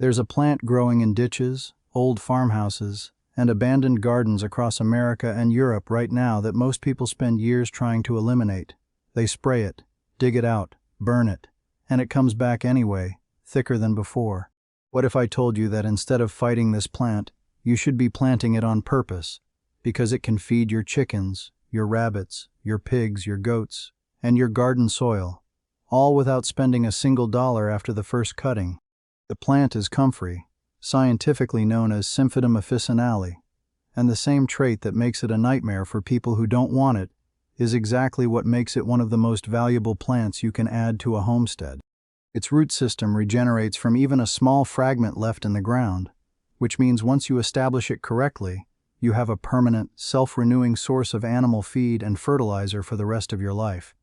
There's a plant growing in ditches, old farmhouses, and abandoned gardens across America and Europe right now that most people spend years trying to eliminate. They spray it, dig it out, burn it, and it comes back anyway, thicker than before. What if I told you that instead of fighting this plant, you should be planting it on purpose, because it can feed your chickens, your rabbits, your pigs, your goats, and your garden soil, all without spending a single dollar after the first cutting? The plant is comfrey, scientifically known as Symphytum officinale, and the same trait that makes it a nightmare for people who don't want it is exactly what makes it one of the most valuable plants you can add to a homestead. Its root system regenerates from even a small fragment left in the ground, which means once you establish it correctly, you have a permanent, self-renewing source of animal feed and fertilizer for the rest of your life.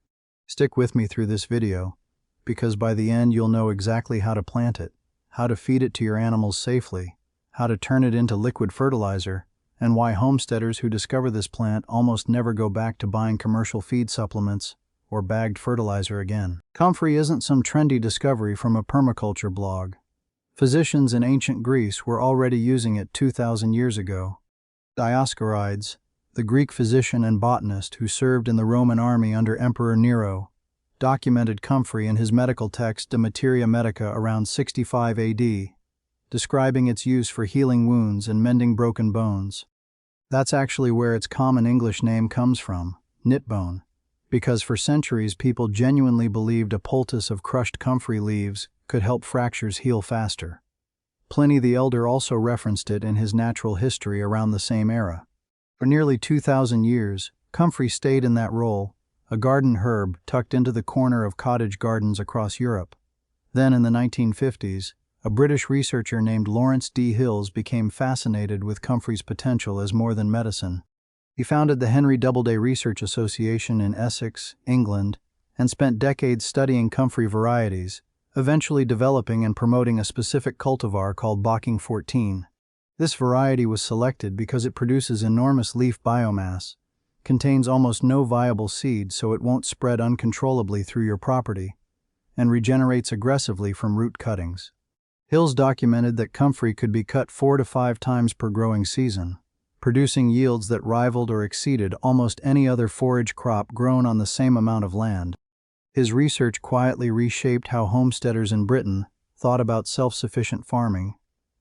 Stick with me through this video, because by the end you'll know exactly how to plant it, how to feed it to your animals safely, how to turn it into liquid fertilizer, and why homesteaders who discover this plant almost never go back to buying commercial feed supplements or bagged fertilizer again. Comfrey isn't some trendy discovery from a permaculture blog. Physicians in ancient Greece were already using it 2,000 years ago. Dioscorides, the Greek physician and botanist who served in the Roman army under Emperor Nero, documented comfrey in his medical text De Materia Medica around 65 AD, describing its use for healing wounds and mending broken bones. That's actually where its common English name comes from, knitbone, because for centuries people genuinely believed a poultice of crushed comfrey leaves could help fractures heal faster. Pliny the Elder also referenced it in his Natural History around the same era. For nearly 2,000 years, comfrey stayed in that role, a garden herb tucked into the corner of cottage gardens across Europe. Then in the 1950s, a British researcher named Lawrence D. Hills became fascinated with comfrey's potential as more than medicine. He founded the Henry Doubleday Research Association in Essex, England, and spent decades studying comfrey varieties, eventually developing and promoting a specific cultivar called Bocking 14. This variety was selected because it produces enormous leaf biomass, contains almost no viable seed so it won't spread uncontrollably through your property, and regenerates aggressively from root cuttings. Hills documented that comfrey could be cut 4 to 5 times per growing season, producing yields that rivaled or exceeded almost any other forage crop grown on the same amount of land. His research quietly reshaped how homesteaders in Britain thought about self-sufficient farming,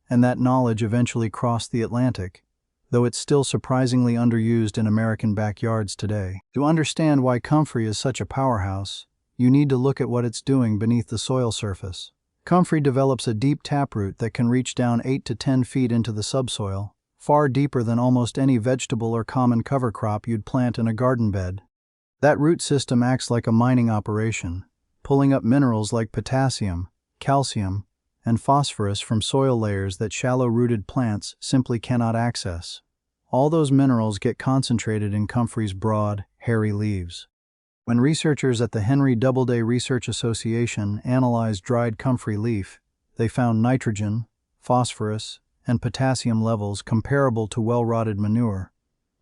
and that knowledge eventually crossed the Atlantic, though it's still surprisingly underused in American backyards today. To understand why comfrey is such a powerhouse, you need to look at what it's doing beneath the soil surface. Comfrey develops a deep taproot that can reach down 8 to 10 feet into the subsoil, far deeper than almost any vegetable or common cover crop you'd plant in a garden bed. That root system acts like a mining operation, pulling up minerals like potassium, calcium, and phosphorus from soil layers that shallow-rooted plants simply cannot access. All those minerals get concentrated in comfrey's broad, hairy leaves. When researchers at the Henry Doubleday Research Association analyzed dried comfrey leaf, they found nitrogen, phosphorus, and potassium levels comparable to well-rotted manure,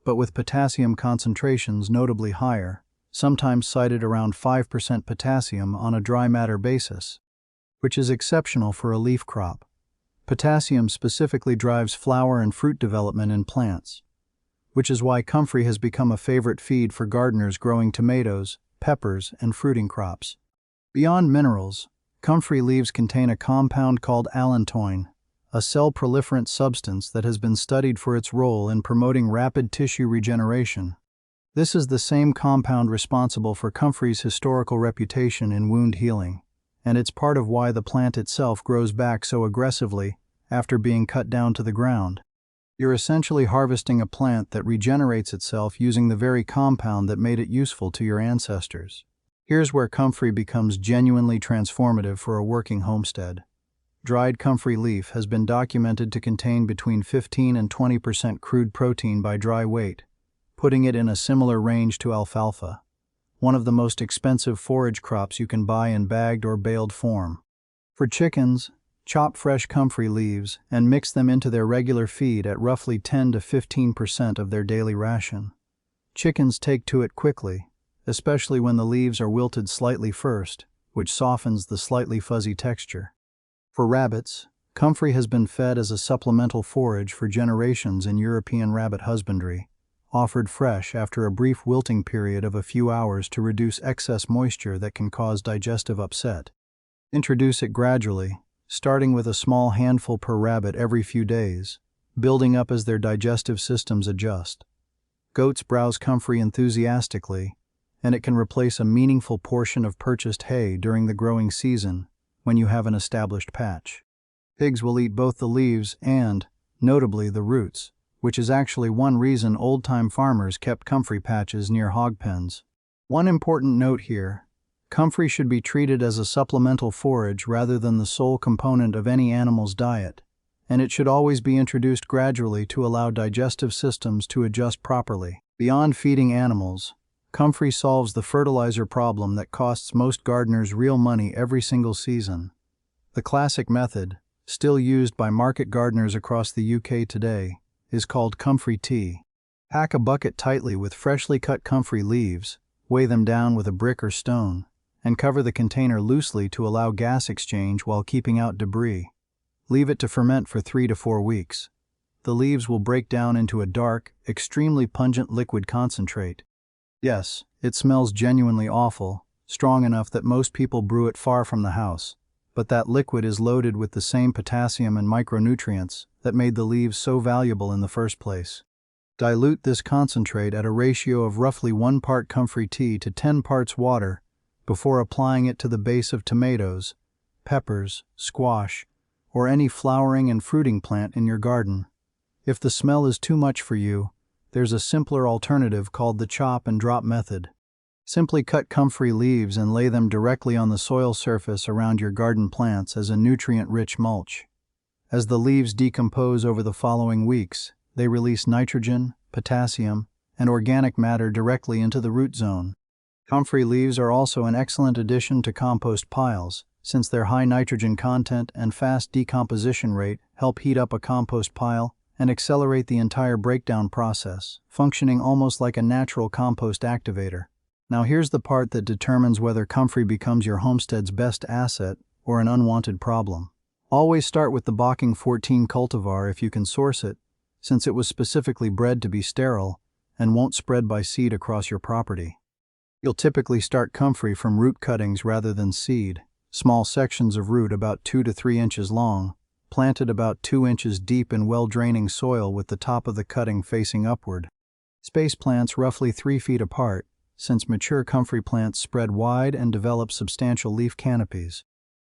but with potassium concentrations notably higher, sometimes cited around 5% potassium on a dry matter basis, which is exceptional for a leaf crop. Potassium specifically drives flower and fruit development in plants, which is why comfrey has become a favorite feed for gardeners growing tomatoes, peppers, and fruiting crops. Beyond minerals, comfrey leaves contain a compound called allantoin, a cell proliferant substance that has been studied for its role in promoting rapid tissue regeneration. This is the same compound responsible for comfrey's historical reputation in wound healing, and it's part of why the plant itself grows back so aggressively after being cut down to the ground. You're essentially harvesting a plant that regenerates itself using the very compound that made it useful to your ancestors. Here's where comfrey becomes genuinely transformative for a working homestead. Dried comfrey leaf has been documented to contain between 15 and 20% crude protein by dry weight, putting it in a similar range to alfalfa, one of the most expensive forage crops you can buy in bagged or baled form. For chickens, chop fresh comfrey leaves and mix them into their regular feed at roughly 10 to 15% of their daily ration. Chickens take to it quickly, especially when the leaves are wilted slightly first, which softens the slightly fuzzy texture. For rabbits, Comfrey has been fed as a supplemental forage for generations in European rabbit husbandry, offered fresh after a brief wilting period of a few hours to reduce excess moisture that can cause digestive upset. Introduce it gradually, starting with a small handful per rabbit every few days, building up as their digestive systems adjust. Goats browse comfrey enthusiastically, and it can replace a meaningful portion of purchased hay during the growing season when you have an established patch. Pigs will eat both the leaves and, notably, the roots, which is actually one reason old-time farmers kept comfrey patches near hog pens. One important note here: comfrey should be treated as a supplemental forage rather than the sole component of any animal's diet, and it should always be introduced gradually to allow digestive systems to adjust properly. Beyond feeding animals, comfrey solves the fertilizer problem that costs most gardeners real money every single season. The classic method, still used by market gardeners across the UK today, is called comfrey tea. Pack a bucket tightly with freshly cut comfrey leaves, weigh them down with a brick or stone, and cover the container loosely to allow gas exchange while keeping out debris. Leave it to ferment for 3 to 4 weeks. The leaves will break down into a dark, extremely pungent liquid concentrate. Yes, it smells genuinely awful, strong enough that most people brew it far from the house, but that liquid is loaded with the same potassium and micronutrients that made the leaves so valuable in the first place. Dilute this concentrate at a ratio of roughly 1 part comfrey tea to 10 parts water before applying it to the base of tomatoes, peppers, squash, or any flowering and fruiting plant in your garden. If the smell is too much for you, there's a simpler alternative called the chop and drop method. Simply cut comfrey leaves and lay them directly on the soil surface around your garden plants as a nutrient-rich mulch. As the leaves decompose over the following weeks, they release nitrogen, potassium, and organic matter directly into the root zone. Comfrey leaves are also an excellent addition to compost piles, since their high nitrogen content and fast decomposition rate help heat up a compost pile and accelerate the entire breakdown process, functioning almost like a natural compost activator. Now here's the part that determines whether comfrey becomes your homestead's best asset or an unwanted problem. Always start with the Bocking 14 cultivar if you can source it, since it was specifically bred to be sterile and won't spread by seed across your property. You'll typically start comfrey from root cuttings rather than seed, small sections of root about 2 to 3 inches long, planted about 2 inches deep in well-draining soil with the top of the cutting facing upward. Space plants roughly 3 feet apart, since mature comfrey plants spread wide and develop substantial leaf canopies.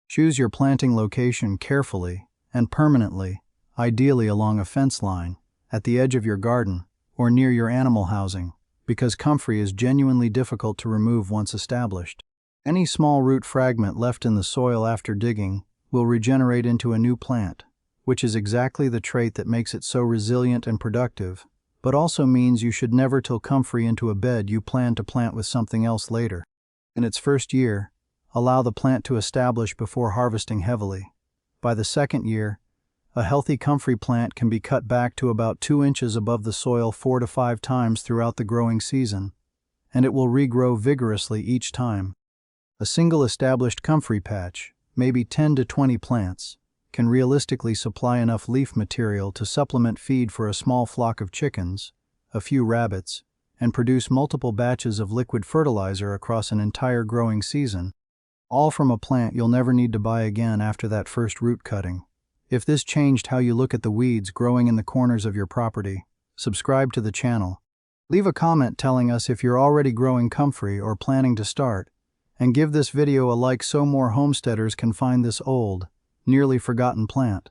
Choose your planting location carefully and permanently, ideally along a fence line, at the edge of your garden, or near your animal housing, because comfrey is genuinely difficult to remove once established. Any small root fragment left in the soil after digging will regenerate into a new plant, which is exactly the trait that makes it so resilient and productive, but also means you should never till comfrey into a bed you plan to plant with something else later. In its first year, allow the plant to establish before harvesting heavily. By the second year, a healthy comfrey plant can be cut back to about 2 inches above the soil 4 to 5 times throughout the growing season, and it will regrow vigorously each time. A single established comfrey patch, maybe 10 to 20 plants, can realistically supply enough leaf material to supplement feed for a small flock of chickens, a few rabbits, and produce multiple batches of liquid fertilizer across an entire growing season, all from a plant you'll never need to buy again after that first root cutting. If this changed how you look at the weeds growing in the corners of your property, subscribe to the channel. Leave a comment telling us if you're already growing comfrey or planning to start, and give this video a like so more homesteaders can find this old, nearly forgotten plant.